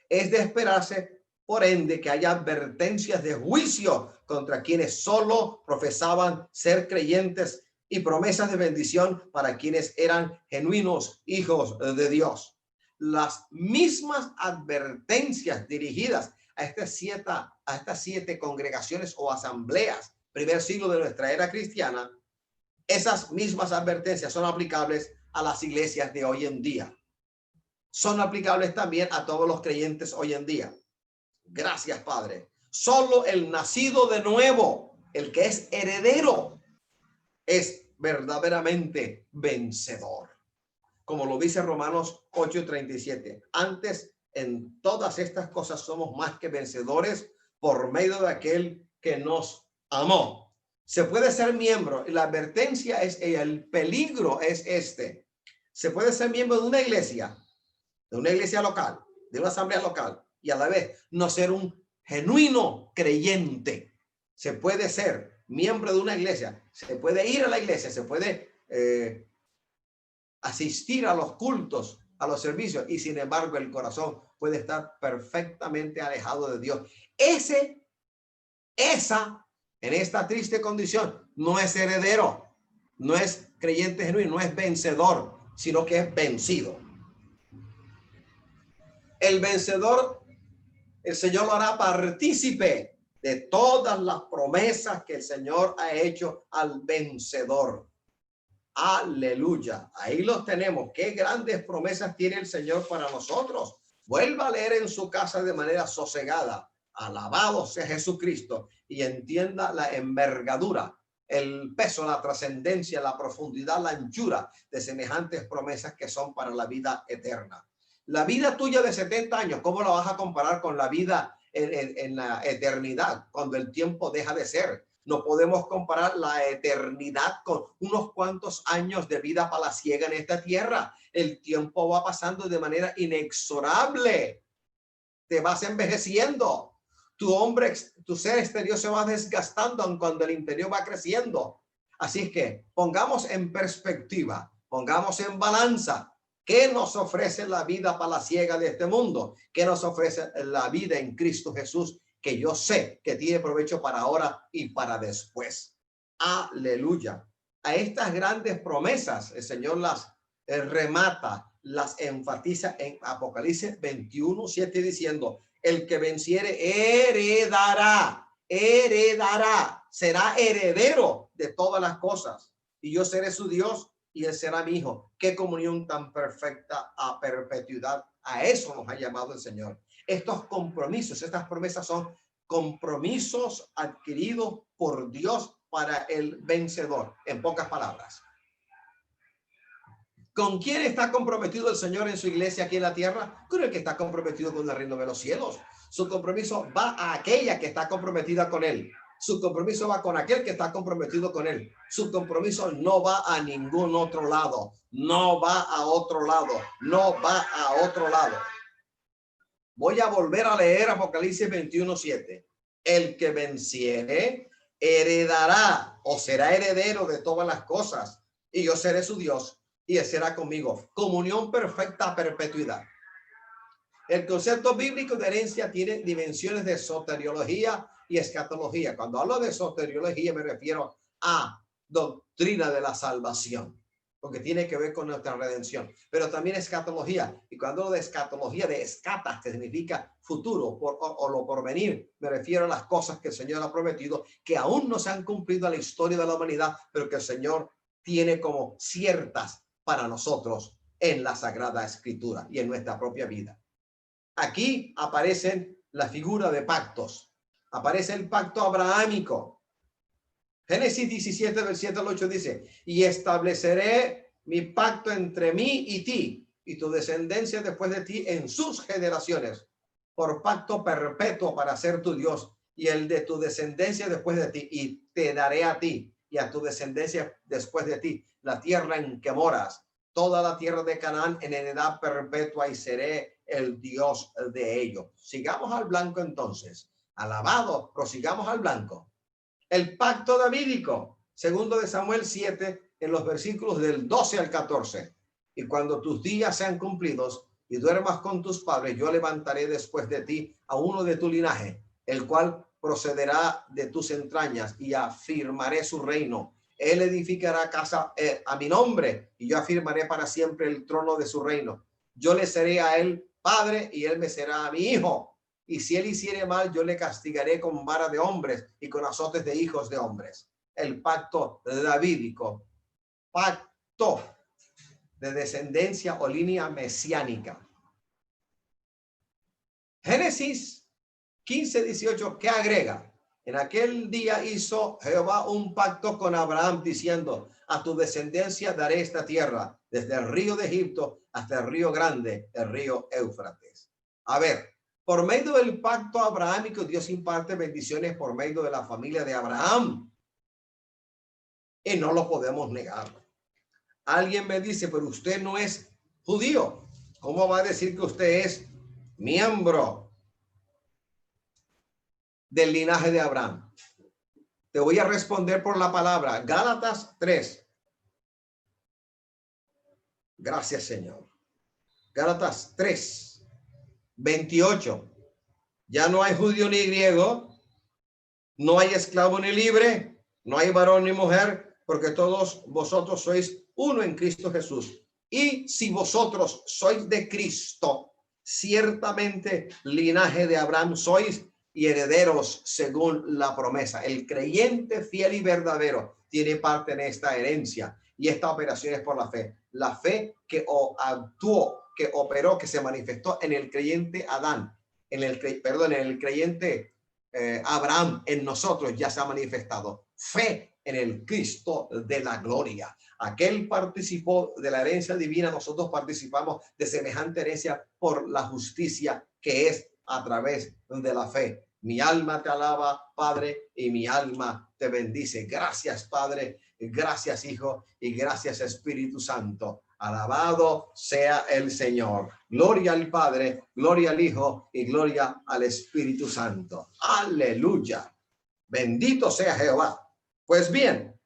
Es de esperarse, por ende, que haya advertencias de juicio contra quienes solo profesaban ser creyentes y promesas de bendición para quienes eran genuinos hijos de Dios. Las mismas advertencias dirigidas a estas siete congregaciones o asambleas, primer siglo de nuestra era cristiana, esas mismas advertencias son aplicables a las iglesias de hoy en día. Son aplicables también a todos los creyentes hoy en día. Gracias, Padre. Solo el nacido de nuevo, el que es heredero, es verdaderamente vencedor. Como lo dice Romanos 8:37. Antes, en todas estas cosas somos más que vencedores por medio de aquel que nos amó. Se puede ser miembro, la advertencia es, el peligro es este. Se puede ser miembro de una iglesia local, de una asamblea local, y a la vez no ser un genuino creyente. Se puede ser miembro de una iglesia, se puede ir a la iglesia, se puede asistir a los cultos, a los servicios, y sin embargo el corazón puede estar perfectamente alejado de Dios. En esta triste condición, no es heredero, no es creyente genuino, no es vencedor, sino que es vencido. El vencedor, el Señor lo hará partícipe de todas las promesas que el Señor ha hecho al vencedor. Aleluya. Ahí los tenemos. Qué grandes promesas tiene el Señor para nosotros. Vuelva a leer en su casa de manera sosegada. Alabado sea Jesucristo, y entienda la envergadura, el peso, la trascendencia, la profundidad, la anchura de semejantes promesas que son para la vida eterna. La vida tuya de 70 años, ¿cómo la vas a comparar con la vida en la eternidad, cuando el tiempo deja de ser? No podemos comparar la eternidad con unos cuantos años de vida palaciega en esta tierra. El tiempo va pasando de manera inexorable. Te vas envejeciendo. Tu ser exterior se va desgastando aun cuando el interior va creciendo. Así es que pongamos en perspectiva, pongamos en balanza qué nos ofrece la vida palaciega de este mundo, qué nos ofrece la vida en Cristo Jesús, que yo sé que tiene provecho para ahora y para después. Aleluya. A estas grandes promesas el Señor las remata, las enfatiza en Apocalipsis 21:7 diciendo: el que venciere heredará, será heredero de todas las cosas, y yo seré su Dios y él será mi hijo. Qué comunión tan perfecta a perpetuidad. A eso nos ha llamado el Señor. Estos compromisos, estas promesas son compromisos adquiridos por Dios para el vencedor. En pocas palabras, ¿con quién está comprometido el Señor en su iglesia aquí en la tierra? Con el que está comprometido con el reino de los cielos. Su compromiso va a aquella que está comprometida con él. Su compromiso va con aquel que está comprometido con él. Su compromiso no va a ningún otro lado. No va a otro lado. No va a otro lado. Voy a volver a leer Apocalipsis 21:7. El que venciere heredará o será heredero de todas las cosas, y yo seré su Dios y él será conmigo. Comunión perfecta a perpetuidad. El concepto bíblico de herencia tiene dimensiones de soteriología y escatología. Cuando hablo de soteriología me refiero a doctrina de la salvación, porque tiene que ver con nuestra redención, pero también escatología. Y cuando hablo de escatología, de escatas, que significa futuro o lo porvenir, me refiero a las cosas que el Señor ha prometido, que aún no se han cumplido en la historia de la humanidad, pero que el Señor tiene como ciertas para nosotros en la Sagrada Escritura y en nuestra propia vida. Aquí aparecen la figura de pactos. Aparece el pacto abrahámico. Génesis 17, del 7 al 8 dice: y estableceré mi pacto entre mí y ti y tu descendencia después de ti en sus generaciones, por pacto perpetuo para ser tu Dios, y el de tu descendencia después de ti, y te daré a ti y a tu descendencia después de ti la tierra en que moras, toda la tierra de Canaán en heredad perpetua, y seré el Dios de ellos. Sigamos al blanco entonces. Alabado, prosigamos al blanco. El pacto davídico, segundo de Samuel 7, en los versículos del 12 al 14. y cuando tus días sean cumplidos y duermas con tus padres, yo levantaré después de ti a uno de tu linaje, el cual procederá de tus entrañas, y afirmaré su reino. Él edificará casa a mi nombre, y yo afirmaré para siempre el trono de su reino. Yo le seré a él padre, y él me será a mi hijo. Y si él hiciere mal, yo le castigaré con vara de hombres y con azotes de hijos de hombres. El pacto davídico, pacto de descendencia o línea mesiánica. Génesis 15:18, ¿qué agrega? En aquel día hizo Jehová un pacto con Abraham diciendo: a tu descendencia daré esta tierra, desde el río de Egipto hasta el río grande, el río Éufrates. A ver, por medio del pacto abrahámico, Dios imparte bendiciones por medio de la familia de Abraham. Y no lo podemos negar. Alguien me dice, pero usted no es judío. ¿Cómo va a decir que usted es miembro del linaje de Abraham? Te voy a responder por la palabra. Gálatas 3. Gracias, Señor. Gálatas 3, 28. Ya no hay judío ni griego, no hay esclavo ni libre, no hay varón ni mujer, porque todos vosotros sois uno en Cristo Jesús. Y si vosotros sois de Cristo, ciertamente linaje de Abraham sois y herederos según la promesa. El creyente fiel y verdadero tiene parte en esta herencia, y esta operación es por la fe. La fe que actuó, que operó, que se manifestó en el creyente Adán, en el creyente Abraham, en nosotros ya se ha manifestado. Fe en el Cristo de la gloria. Aquel participó de la herencia divina, nosotros participamos de semejante herencia por la justicia que es a través de la fe. Mi alma te alaba, Padre, y mi alma te bendice. Gracias, Padre, gracias, Hijo, y gracias, Espíritu Santo. Alabado sea el Señor. Gloria al Padre, gloria al Hijo y gloria al Espíritu Santo. Aleluya. Bendito sea Jehová. Pues bien,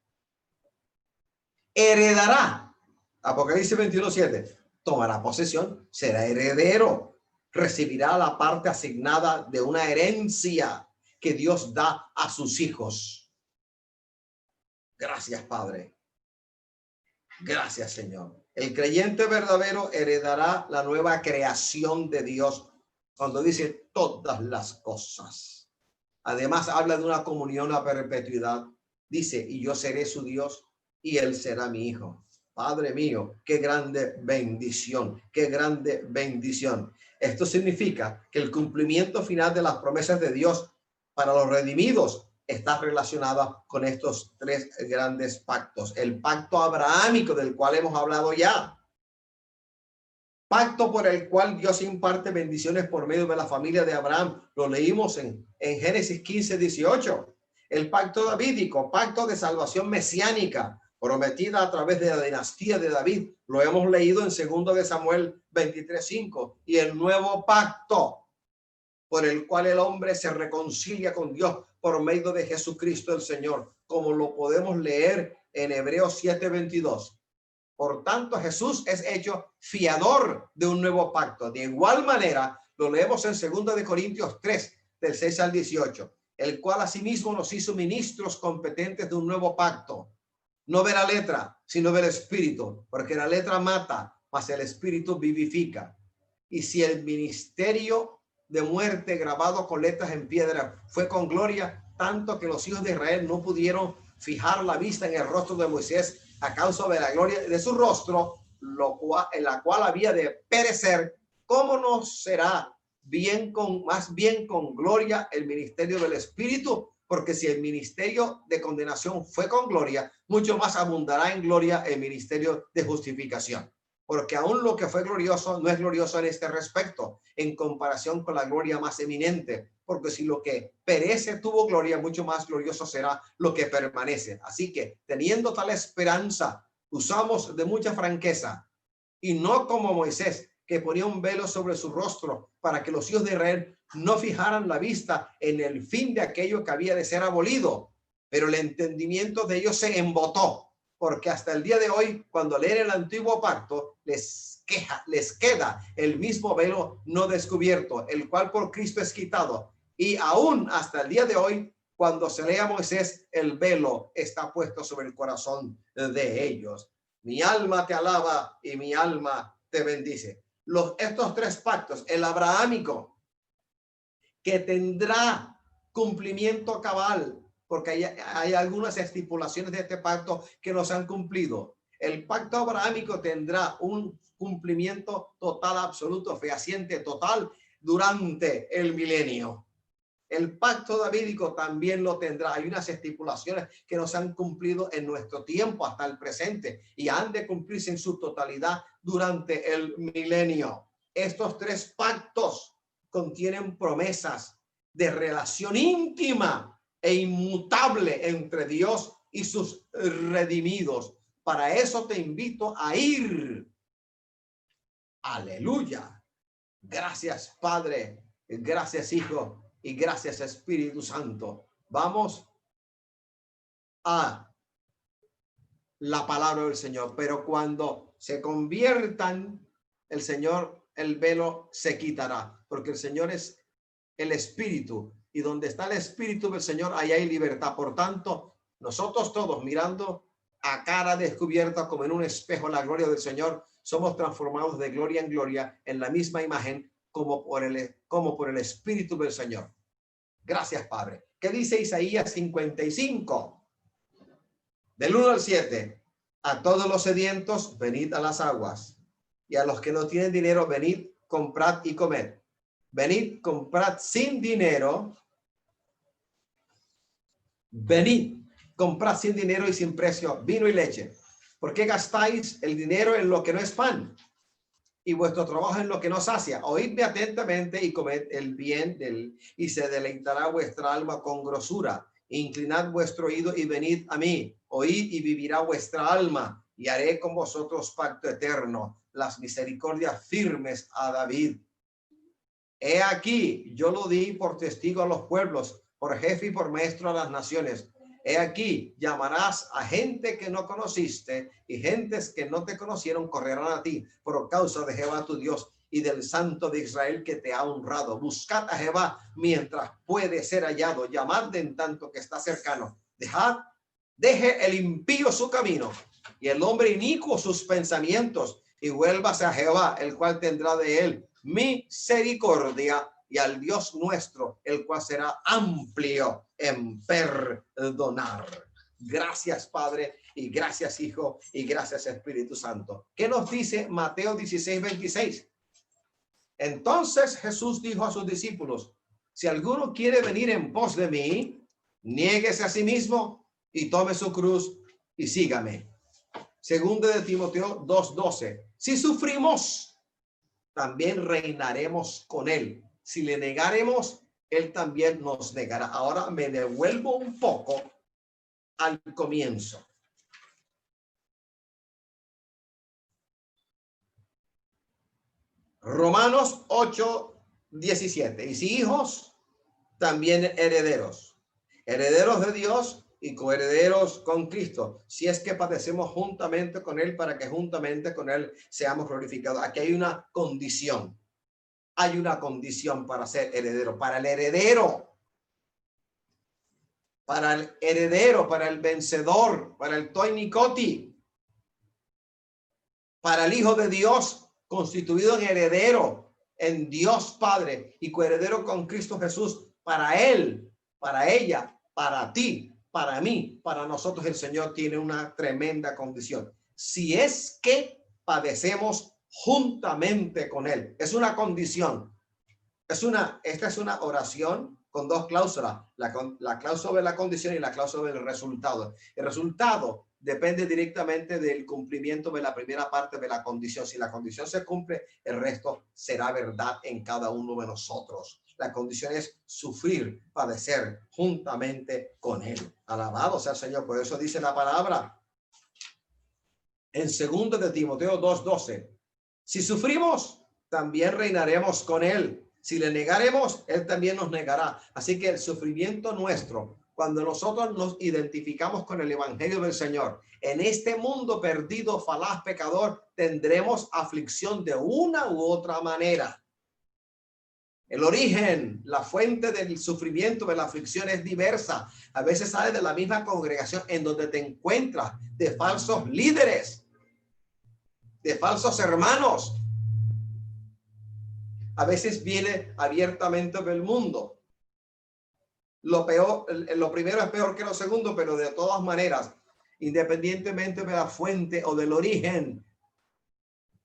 heredará. Apocalipsis 21:7. Tomará posesión, será heredero, recibirá la parte asignada de una herencia que Dios da a sus hijos. Gracias, Padre. Gracias, Señor. El creyente verdadero heredará la nueva creación de Dios cuando dice todas las cosas. Además, habla de una comunión a perpetuidad. Dice, y yo seré su Dios y él será mi hijo. Padre mío, qué grande bendición, qué grande bendición. Esto significa que el cumplimiento final de las promesas de Dios para los redimidos está relacionada con estos tres grandes pactos. El pacto abrahámico, del cual hemos hablado ya. Pacto por el cual Dios imparte bendiciones por medio de la familia de Abraham. Lo leímos en Génesis 15:18. El pacto davídico, pacto de salvación mesiánica, prometida a través de la dinastía de David. Lo hemos leído en 2 de Samuel 23:5. Y el nuevo pacto por el cual el hombre se reconcilia con Dios por medio de Jesucristo el Señor, como lo podemos leer en Hebreos 7:22. Por tanto, Jesús es hecho fiador de un nuevo pacto. De igual manera, lo leemos en 2 de Corintios 3, del 6 al 18, el cual asimismo nos hizo ministros competentes de un nuevo pacto. No ve la letra, sino ve el espíritu, porque la letra mata, mas el espíritu vivifica. Y si el ministerio de muerte grabado con letras en piedra fue con gloria, tanto que los hijos de Israel no pudieron fijar la vista en el rostro de Moisés a causa de la gloria de su rostro, en la cual había de perecer. ¿Cómo no será más bien con gloria el ministerio del Espíritu? Porque si el ministerio de condenación fue con gloria, mucho más abundará en gloria el ministerio de justificación. Porque aún lo que fue glorioso no es glorioso en este respecto, en comparación con la gloria más eminente. Porque si lo que perece tuvo gloria, mucho más glorioso será lo que permanece. Así que, teniendo tal esperanza, usamos de mucha franqueza, y no como Moisés, que ponía un velo sobre su rostro para que los hijos de Israel no fijaran la vista en el fin de aquello que había de ser abolido. Pero el entendimiento de ellos se embotó. porque hasta el día de hoy, cuando leen el antiguo pacto, les queda el mismo velo no descubierto, el cual por Cristo es quitado. Y aún hasta el día de hoy, cuando se lee a Moisés, el velo está puesto sobre el corazón de ellos. Mi alma te alaba y mi alma te bendice. Estos tres pactos, el abrahámico, que tendrá cumplimiento cabal, porque hay algunas estipulaciones de este pacto que no se han cumplido. El pacto abrahámico tendrá un cumplimiento total, absoluto, fehaciente, total durante el milenio. El pacto davídico también lo tendrá. Hay unas estipulaciones que no se han cumplido en nuestro tiempo hasta el presente y han de cumplirse en su totalidad durante el milenio. Estos tres pactos contienen promesas de relación íntima e inmutable entre Dios y sus redimidos. Para eso te invito a ir. Aleluya. Gracias, Padre. Gracias, Hijo. Y gracias, Espíritu Santo. Vamos a la palabra del Señor. Pero cuando se conviertan, el Señor, el velo se quitará. Porque el Señor es el Espíritu. Y donde está el Espíritu del Señor, ahí hay libertad. Por tanto, nosotros todos mirando a cara descubierta como en un espejo la gloria del Señor, somos transformados de gloria en gloria en la misma imagen como por el Espíritu del Señor. Gracias, Padre. ¿Qué dice Isaías 55? Del 1 al 7. A todos los sedientos, venid a las aguas. Y a los que no tienen dinero, venid, comprad y comed. Venid, comprad sin dinero. Venid, comprad sin dinero y sin precio vino y leche. ¿Por qué gastáis el dinero en lo que no es pan? Y vuestro trabajo en lo que no sacia. Oídme atentamente y comed el bien y se deleitará vuestra alma con grosura. Inclinad vuestro oído y venid a mí. Oíd y vivirá vuestra alma. Y haré con vosotros pacto eterno, las misericordias firmes a David. He aquí, yo lo di por testigo a los pueblos, por jefe y por maestro a las naciones. He aquí, llamarás a gente que no conociste y gentes que no te conocieron correrán a ti por causa de Jehová tu Dios y del Santo de Israel que te ha honrado. Buscad a Jehová mientras puede ser hallado. Llamadle en tanto que está cercano. Deje el impío su camino y el hombre inicuo sus pensamientos y vuélvase a Jehová, el cual tendrá de él misericordia, y al Dios nuestro, el cual será amplio en perdonar. Gracias, Padre, y gracias, Hijo, y gracias, Espíritu Santo. ¿Qué nos dice Mateo 16:26? Entonces Jesús dijo a sus discípulos: si alguno quiere venir en pos de mí, niéguese a sí mismo y tome su cruz y sígame. Segundo de Timoteo 2:12. Si sufrimos, también reinaremos con él. Si le negaremos, él también nos negará. Ahora me devuelvo un poco al comienzo. Romanos 8:17. Y si hijos, también herederos. Herederos de Dios y coherederos con Cristo, si es que padecemos juntamente con él, para que juntamente con él seamos glorificados. Aquí hay una condición. Hay una condición para ser heredero. Para el heredero, para el vencedor, para el toinicoti, para el Hijo de Dios, constituido en heredero, en Dios Padre y coheredero con Cristo Jesús, para él, para ella, para ti, para mí, para nosotros, el Señor tiene una tremenda condición. Si es que padecemos juntamente con él, es una condición. Esta es una oración con dos cláusulas, la cláusula de la condición y la cláusula del resultado. El resultado depende directamente del cumplimiento de la primera parte de la condición. Si la condición se cumple, el resto será verdad en cada uno de nosotros. La condición es sufrir, padecer juntamente con él. Alabado sea el Señor. Por eso dice la palabra en 2 de Timoteo 2:12. Si sufrimos, también reinaremos con él. Si le negaremos, él también nos negará. Así que el sufrimiento nuestro cuando nosotros nos identificamos con el evangelio del Señor, en este mundo perdido, falaz, pecador, tendremos aflicción de una u otra manera. El origen, la fuente del sufrimiento, de la aflicción es diversa. A veces sale de la misma congregación en donde te encuentras, de falsos líderes, de falsos hermanos. A veces viene abiertamente del mundo. Lo primero es peor que lo segundo, pero de todas maneras, independientemente de la fuente o del origen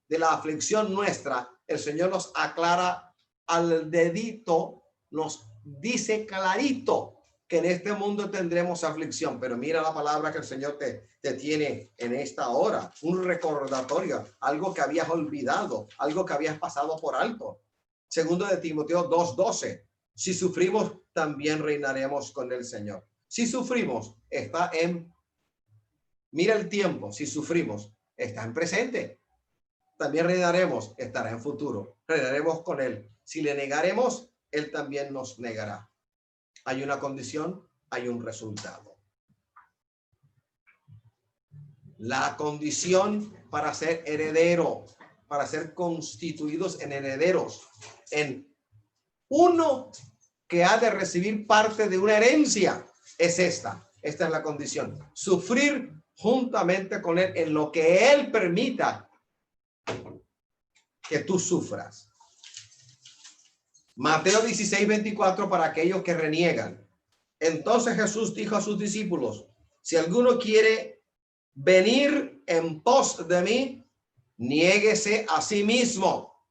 de la aflicción nuestra, el Señor nos aclara al dedito, nos dice clarito que en este mundo tendremos aflicción. Pero mira la palabra que el Señor te tiene en esta hora, un recordatorio, algo que habías olvidado, algo que habías pasado por alto. Segundo de Timoteo 2:12. Si sufrimos, también reinaremos con el Señor. Si sufrimos, está en, mira el tiempo, si sufrimos, está en presente. También reinaremos, estará en futuro. Reinaremos con Él. Si le negaremos, Él también nos negará. Hay una condición, hay un resultado. La condición para ser heredero, para ser constituidos en herederos, en uno que ha de recibir parte de una herencia, es esta. Esta es la condición. Sufrir juntamente con Él en lo que Él permita que tú sufras. Mateo 16:24 para aquellos que reniegan. Entonces Jesús dijo a sus discípulos: si alguno quiere venir en pos de mí, niéguese a sí mismo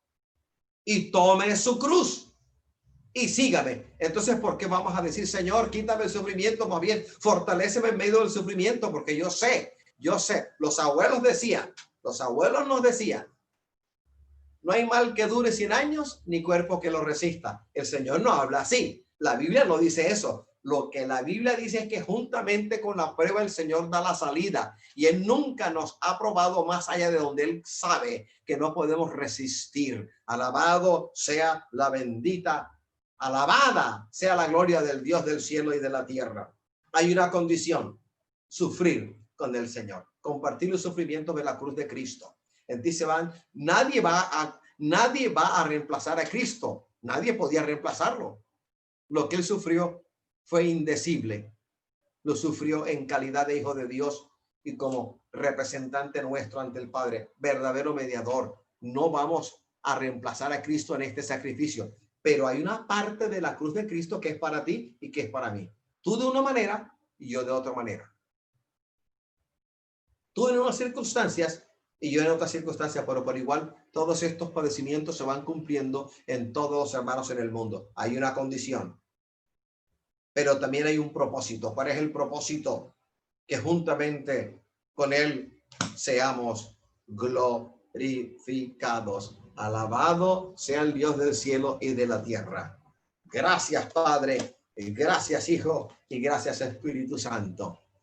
y tome su cruz y sígame. Entonces, ¿por qué vamos a decir, Señor, quítame el sufrimiento? Más bien, fortaléceme en medio del sufrimiento, porque yo sé, los abuelos nos decían, no hay mal que dure 100 años, ni cuerpo que lo resista. El Señor no habla así. La Biblia no dice eso. Lo que la Biblia dice es que juntamente con la prueba el Señor da la salida. Y Él nunca nos ha probado más allá de donde Él sabe que no podemos resistir. Alabado sea la bendita, alabada sea la gloria del Dios del cielo y de la tierra. Hay una condición: sufrir con el Señor, compartir los sufrimientos de la cruz de Cristo. En ti se van, nadie va a reemplazar a Cristo. Nadie podía reemplazarlo. Lo que Él sufrió fue indecible. Lo sufrió en calidad de hijo de Dios y como representante nuestro ante el Padre, verdadero mediador. No vamos a reemplazar a Cristo en este sacrificio, pero hay una parte de la cruz de Cristo que es para ti y que es para mí. Tú de una manera y yo de otra manera. Tú en unas circunstancias y yo en otras circunstancias, pero por igual todos estos padecimientos se van cumpliendo en todos los hermanos en el mundo. Hay una condición, pero también hay un propósito. ¿Cuál es el propósito? Que juntamente con Él seamos glorificados. Alabado sea el Dios del cielo y de la tierra. Gracias, Padre, y gracias, Hijo, y gracias, Espíritu Santo.